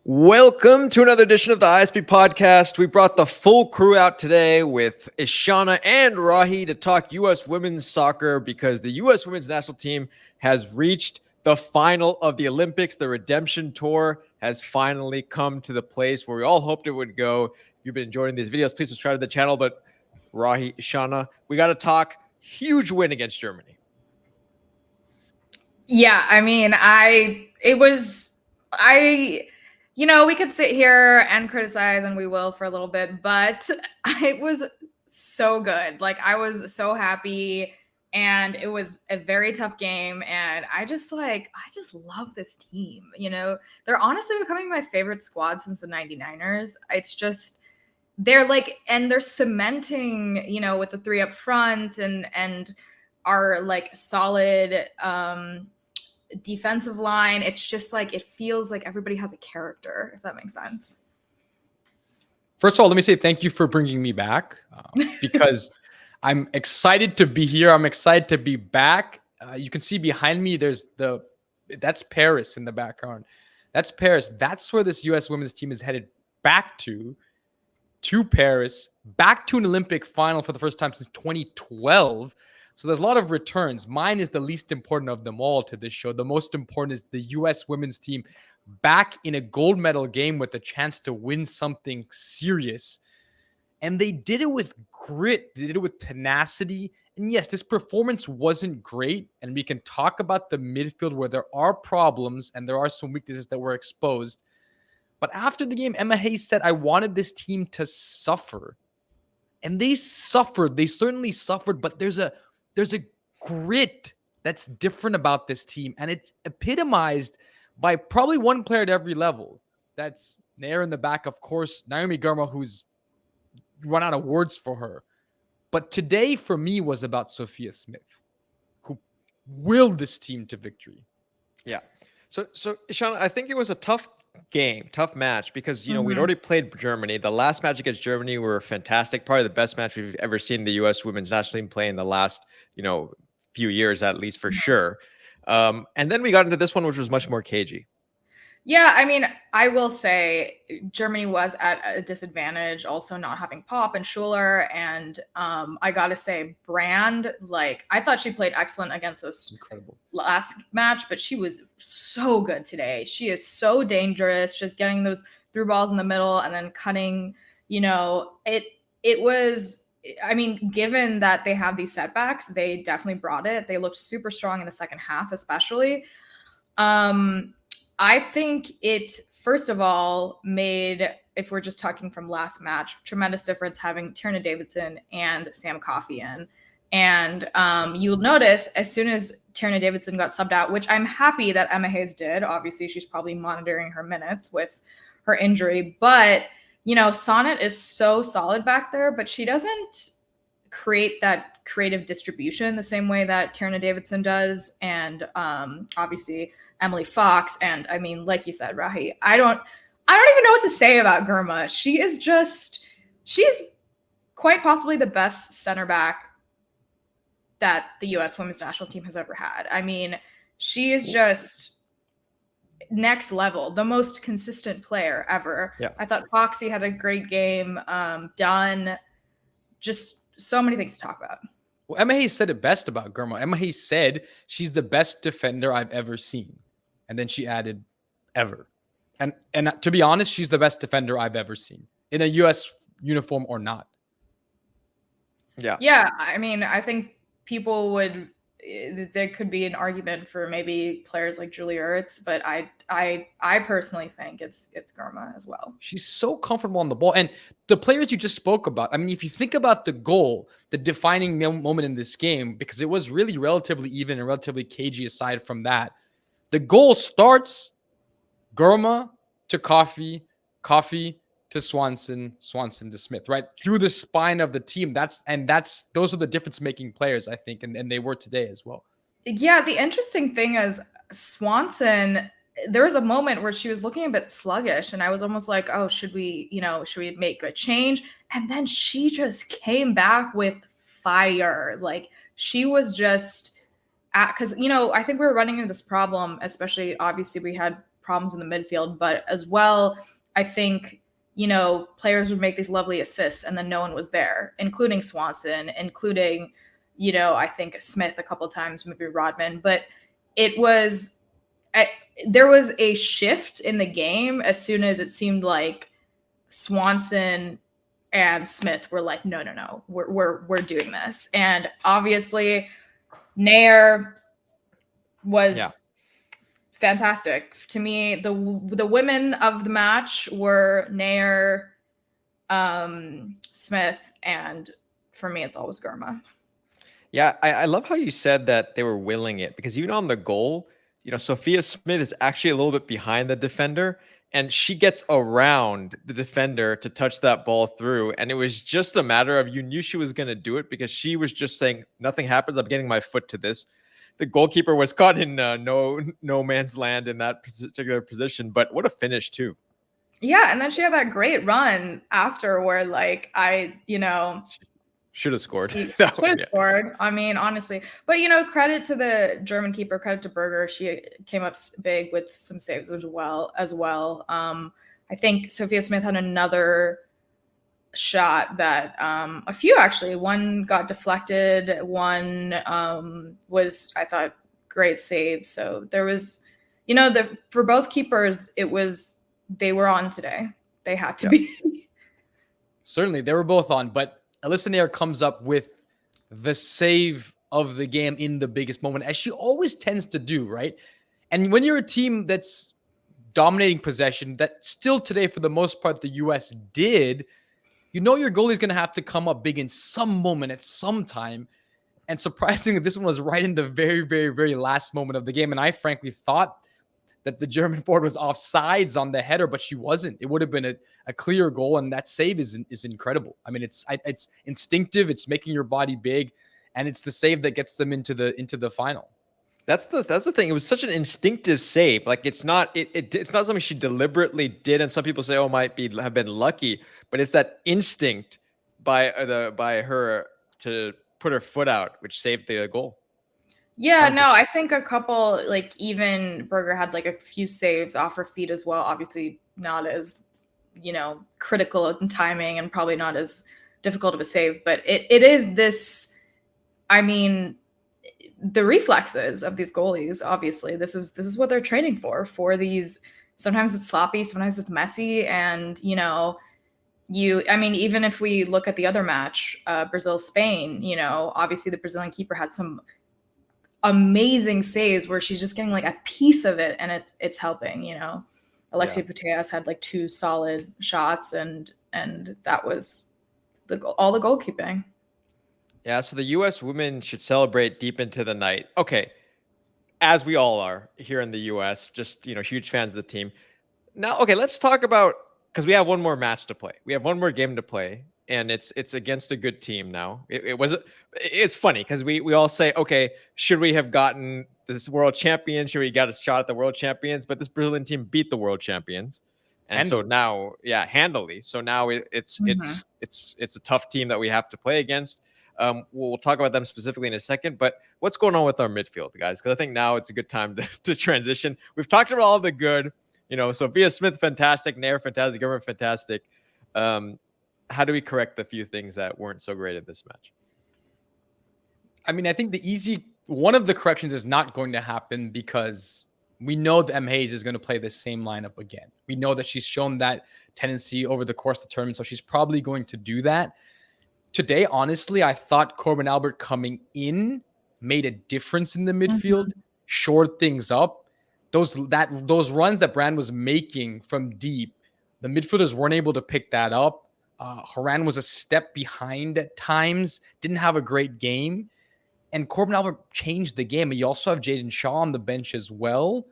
Welcome to another edition of the ISP podcast. We brought the full crew out today with Ishana and Rahi to talk U.S. women's soccer because the U.S. women's national team has reached the final of the Olympics. The redemption tour has finally come to the place where we all hoped it would go. If you've been enjoying these videos, please subscribe to the channel. But Rahi, Ishana, we got to talk huge win against Germany. Yeah, I mean, we could sit here and criticize, and we will for a little bit, but it was so good. Like, I was so happy, and it was a very tough game, and I just love this team. They're honestly becoming my favorite squad since the 99ers. It's just, they're cementing, with the three up front and are like solid defensive line. It's just like, it feels like everybody has a character, if that makes sense. First of all, let me say thank you for bringing me back because I'm excited to be here. I'm excited to be back. You can see behind me, that's Paris in the background. That's Paris. That's where this U.S. women's team is headed back to Paris, back to an Olympic final for the first time since 2012. So there's a lot of returns. Mine is the least important of them all to this show. The most important is the U.S. women's team back in a gold medal game with a chance to win something serious. And they did it with grit. They did it with tenacity. And yes, this performance wasn't great. And we can talk about the midfield where there are problems and there are some weaknesses that were exposed. But after the game, Emma Hayes said, I wanted this team to suffer. And they suffered. They certainly suffered. But there's a grit that's different about this team. And it's epitomized by probably one player at every level. That's Naeher in the back, of course, Naomi Girma, who's run out of words for her. But today, for me, was about Sophia Smith, who willed this team to victory. Yeah. So Ishana, I think it was a tough match because, we'd already played Germany. The last match against Germany were fantastic. Probably the best match we've ever seen the U.S. women's national team play in the last, few years, at least for sure. And then we got into this one, which was much more cagey. Yeah, I mean, I will say Germany was at a disadvantage, also not having Pop and Schuler. And I got to say, Brand, I thought she played excellent against us last match, but she was so good today. She is so dangerous, just getting those through balls in the middle and then cutting, it was, I mean, given that they have these setbacks, they definitely brought it. They looked super strong in the second half, especially. I think it, first of all, made, if we're just talking from last match, tremendous difference having Tierna Davidson and Sam Coffey in. And you'll notice as soon as Tierna Davidson got subbed out, which I'm happy that Emma Hayes did. Obviously, she's probably monitoring her minutes with her injury. But, Sonnet is so solid back there, but she doesn't create that creative distribution the same way that Tierna Davidson does. And obviously, Emily Fox. And I mean, like you said, Rahi, I don't even know what to say about Girma. She's quite possibly the best center back that the U.S. women's national team has ever had. I mean, she is just next level, the most consistent player ever. Yeah. I thought Foxy had a great game. Dunn, just so many things to talk about. Well, Emma Hayes said it best about Girma. Emma Hayes said she's the best defender I've ever seen. And then she added, ever. And to be honest, she's the best defender I've ever seen in a U.S. uniform or not. Yeah. Yeah. I mean, I think there could be an argument for maybe players like Julie Ertz, but I personally think it's Girma as well. She's so comfortable on the ball. And the players you just spoke about, I mean, if you think about the goal, the defining moment in this game, because it was really relatively even and relatively cagey aside from that, the goal starts Girma to Coffey to Swanson to Smith, right? Through the spine of the team. Those are the difference-making players, I think, and they were today as well. Yeah, the interesting thing is Swanson, there was a moment where she was looking a bit sluggish, and I was almost like, oh, should we make a change? And then she just came back with fire. Like, she was just because, I think we were running into this problem, especially obviously we had problems in the midfield, but as well, I think, you know, players would make these lovely assists and then no one was there, including Swanson, including, you know, I think Smith a couple times, maybe Rodman, but there was a shift in the game as soon as it seemed like Swanson and Smith were like, no, we're doing this. And obviously Naeher was fantastic. To me, the women of the match were Naeher, Smith, and for me, it's always Gurma. Yeah, I love how you said that they were willing it, because even on the goal, you know, Sophia Smith is actually a little bit behind the defender and she gets around the defender to touch that ball through. And it was just a matter of, you knew she was going to do it because she was just saying, nothing happens, I'm getting my foot to this. The goalkeeper was caught in no man's land in that particular position, but what a finish too. Yeah, and then she had that great run after where, like, should have scored. Should have scored. I mean, honestly. But, you know, credit to the German keeper, credit to Berger. She came up big with some saves as well. I think Sophia Smith had another shot that a few actually. One got deflected. One was, I thought, great save. So there was, you know, for both keepers, they were on today. They had to be. Certainly, they were both on, but Alyssa Naeher comes up with the save of the game in the biggest moment, as she always tends to do, right? And when you're a team that's dominating possession, that still today, for the most part, the U.S. did, you know your goalie is going to have to come up big in some moment at some time. And surprisingly, this one was right in the very, very, very last moment of the game. And I frankly thought that the German forward was offsides on the header, but she wasn't. It would have been a clear goal, and that save is incredible. I mean, it's instinctive. It's making your body big, and it's the save that gets them into the final. That's the thing. It was such an instinctive save. Like, it's not something she deliberately did. And some people say, "Oh, have been lucky," but it's that instinct by her to put her foot out, which saved the goal. Yeah, no, I think a couple, like, even Berger had like a few saves off her feet as well. Obviously not as, you know, critical in timing and probably not as difficult of a save, but it is this, I mean, the reflexes of these goalies, obviously. This is what they're training for these. Sometimes it's sloppy, sometimes it's messy, and, you know, I mean, even if we look at the other match, Brazil-Spain, you know, obviously the Brazilian keeper had some amazing saves where she's just getting like a piece of it and it's helping, you know. Alexia Putellas had like 2 solid shots and that was all the goalkeeping. Yeah, so the U.S. women should celebrate deep into the night. Okay, as we all are here in the U.S., just, you know, huge fans of the team. Now, okay, let's talk about, because we have one more match to play. We have one more game to play, and it's against a good team now. It's funny because we all say, okay, should we have gotten this world champion? Should we got a shot at the world champions? But this Brazilian team beat the world champions. And so now, handily. So now it's a tough team that we have to play against. We'll talk about them specifically in a second, but what's going on with our midfield, guys? Because I think now it's a good time to transition. We've talked about all the good, you know, Sophia Smith, fantastic, Naeher, fantastic, Gurma, fantastic. How do we correct the few things that weren't so great at this match? I mean, I think one of the corrections is not going to happen because we know that M. Hayes is going to play the same lineup again. We know that she's shown that tendency over the course of the tournament, so she's probably going to do that. Today, honestly, I thought Corbin Albert coming in made a difference in the midfield, shored things up. Those runs that Brand was making from deep, the midfielders weren't able to pick that up. Haran was a step behind at times, didn't have a great game. And Corbin Albert changed the game. And you also have Jaden Shaw on the bench as well.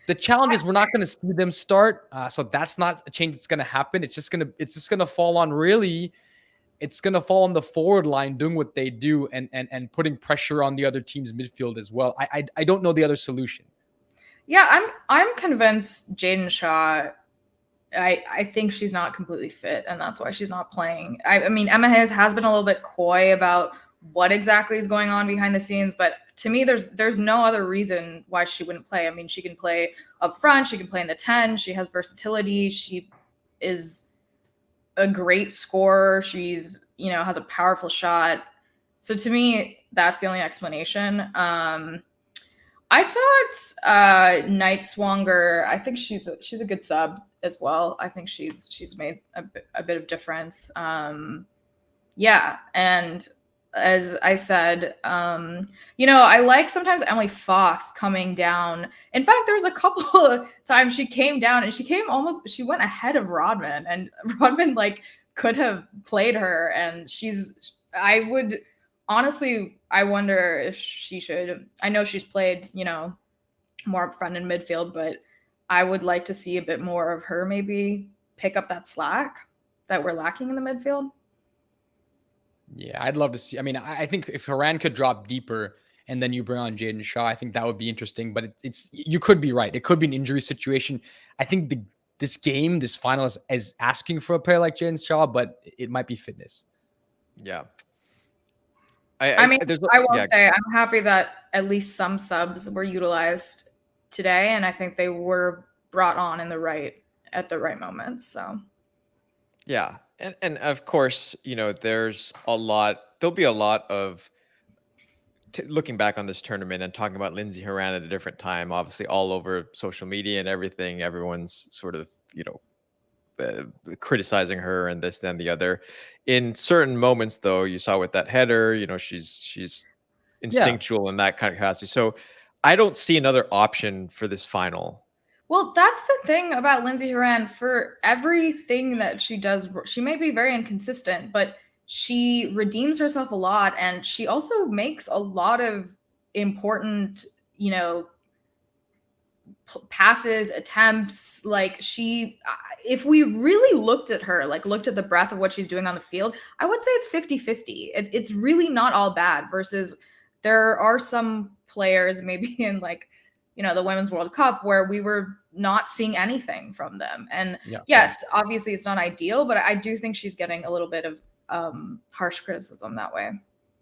The challenge is we're not going to see them start. So that's not a change that's going to happen. It's just going to fall on it's going to fall on the forward line doing what they do and putting pressure on the other team's midfield as well. I don't know the other solution. Yeah, I'm convinced Jaden Shaw, I think she's not completely fit, and that's why she's not playing. I mean, Emma Hayes has been a little bit coy about what exactly is going on behind the scenes, but to me, there's no other reason why she wouldn't play. I mean, she can play up front, she can play in the 10, she has versatility, she is a great scorer, she's, has a powerful shot. So to me, that's the only explanation. I thought Night Swanger, I think she's a good sub as well. I think she's made a bit of difference. Yeah, and as I said, I like sometimes Emily Fox coming down. In fact, there was a couple of times she came down and she went ahead of Rodman, and Rodman could have played her, and I wonder if she should. I know she's played, more up front in midfield, but I would like to see a bit more of her maybe pick up that slack that we're lacking in the midfield. Yeah, I'd love to see. I mean, I think if Haran could drop deeper and then you bring on Jaden Shaw, I think that would be interesting. But you could be right. It could be an injury situation. I think this final is asking for a player like Jaden Shaw, but it might be fitness. Yeah. I will say I'm happy that at least some subs were utilized today, and I think they were brought on at the right moments. So yeah, and of course, there'll be a lot of looking back on this tournament and talking about Lindsey Horan at a different time, obviously all over social media and everything. Everyone's sort of criticizing her and this, then the other. In certain moments, though, you saw with that header, she's instinctual in that kind of capacity. So I don't see another option for this final. Well, that's the thing about Lindsey Horan. For everything that she does, she may be very inconsistent, but she redeems herself a lot, and she also makes a lot of important, passes, attempts. If we really looked at her, looked at the breadth of what she's doing on the field, I would say it's 50-50. It's really not all bad, versus there are some players maybe in the Women's World Cup where we were not seeing anything from them. And yes, obviously it's not ideal, but I do think she's getting a little bit of harsh criticism that way.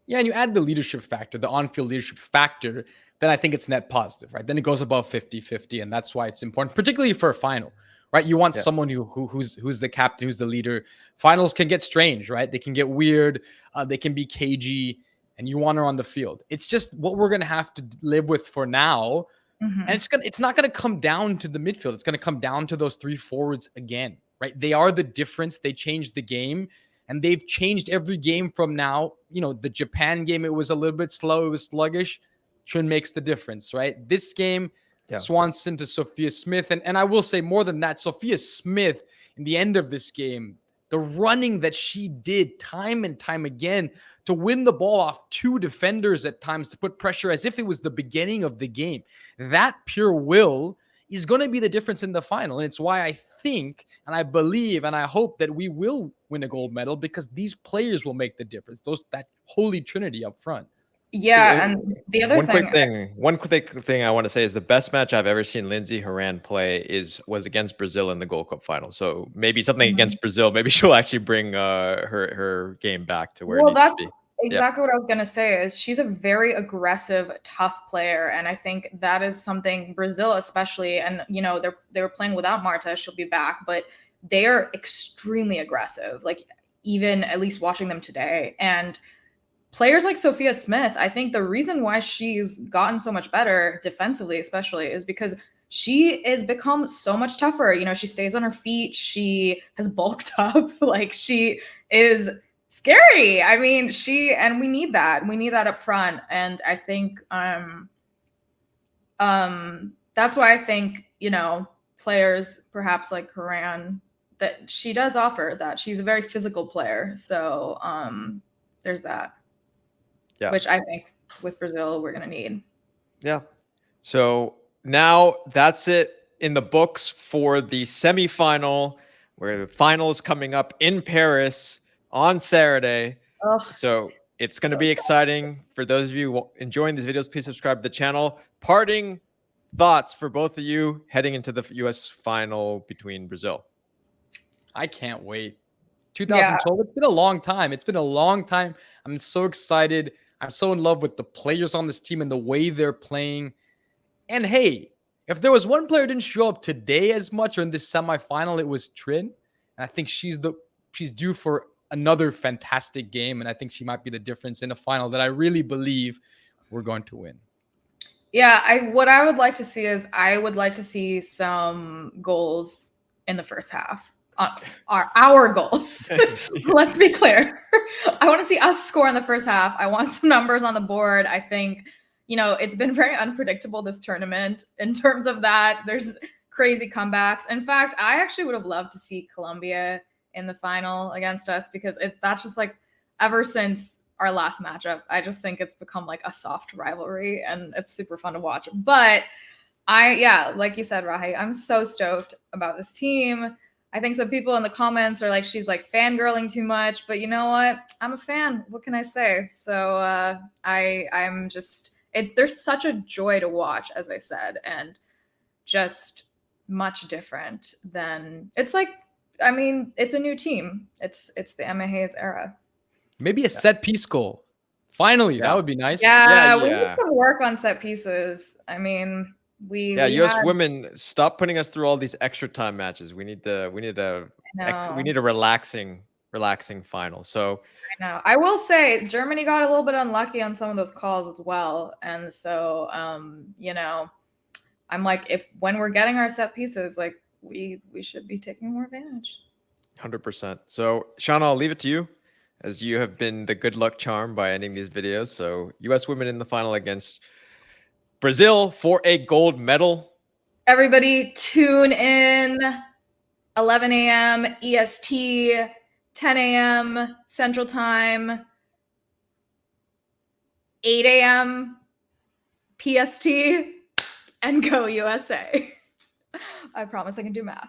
Yeah, and you add the leadership factor, the on-field leadership factor, then I think it's net positive, right? Then it goes above 50-50, and that's why it's important, particularly for a final, right? You want someone who's the captain, who's the leader. Finals can get strange, right? They can get weird, they can be cagey, and you want her on the field. It's just what we're gonna have to live with for now. Mm-hmm. And it's not gonna come down to the midfield. It's gonna come down to those three forwards again, right? They are the difference. They changed the game. And they've changed every game from now. The Japan game, it was a little bit slow. It was sluggish. Chun makes the difference, right? This game, Swanson to Sophia Smith. And I will say more than that, Sophia Smith, in the end of this game, the running that she did time and time again to win the ball off two defenders at times, to put pressure as if it was the beginning of the game. That pure will is going to be the difference in the final. And it's why I think, and I believe, and I hope that we will win a gold medal, because these players will make the difference. That holy trinity up front. Yeah, and the other one quick thing I want to say is the best match I've ever seen Lindsey Horan play was against Brazil in the Gold Cup final. So maybe something against Brazil, maybe she'll actually bring her game back to where it needs to be. Exactly what I was going to say is she's a very aggressive, tough player. And I think that is something Brazil especially, and, they were playing without Marta, she'll be back, but they are extremely aggressive, even at least watching them today. And players like Sophia Smith, I think the reason why she's gotten so much better defensively, especially, is because she has become so much tougher. She stays on her feet. She has bulked up. She is scary. I mean, and we need that. We need that up front. And I think that's why I think, players perhaps like Horan, that she does offer that. She's a very physical player. So there's that. Yeah. Which I think with Brazil we're gonna need. Yeah. So now that's it in the books for the semifinal, where the final is coming up in Paris on Saturday. So it's going to be exciting. For those of you enjoying these videos, please subscribe to the channel. Parting thoughts for both of you heading into the US final between Brazil. I can't wait. 2012. It's been a long time. It's been a long time. I'm so excited. I'm so in love with the players on this team and the way they're playing. And hey, if there was one player who didn't show up today as much or in this semifinal, it was Trin. And I think she's due for another fantastic game. And I think she might be the difference in a final that I really believe we're going to win. Yeah, what I would like to see is I would like to see some goals in the first half. Our goals. Let's be clear. I want to see us score in the first half. I want some numbers on the board. I think, it's been very unpredictable this tournament in terms of that. There's crazy comebacks. In fact, I actually would have loved to see Colombia in the final against us because that's just like ever since our last matchup, I just think it's become like a soft rivalry and it's super fun to watch. But like you said, Rahi, I'm so stoked about this team. I think some people in the comments are like, she's like fangirling too much, but you know what? I'm a fan. What can I say? So I'm just, there's such a joy to watch, as I said, and just much different than it's like, it's a new team. It's the Emma Hayes era. Maybe a set piece goal. Finally, that would be nice. Yeah, we need some work on set pieces. US women, stop putting us through all these extra time matches. We need a relaxing final. So I know. I will say Germany got a little bit unlucky on some of those calls as well. And so I'm like, when we're getting our set pieces, like we should be taking more advantage. 100%. So Shauna, I'll leave it to you, as you have been the good luck charm by ending these videos. So US women in the final against Brazil for a gold medal. Everybody tune in 11 a.m. EST, 10 a.m. Central Time, 8 a.m. PST, and go USA. I promise I can do math.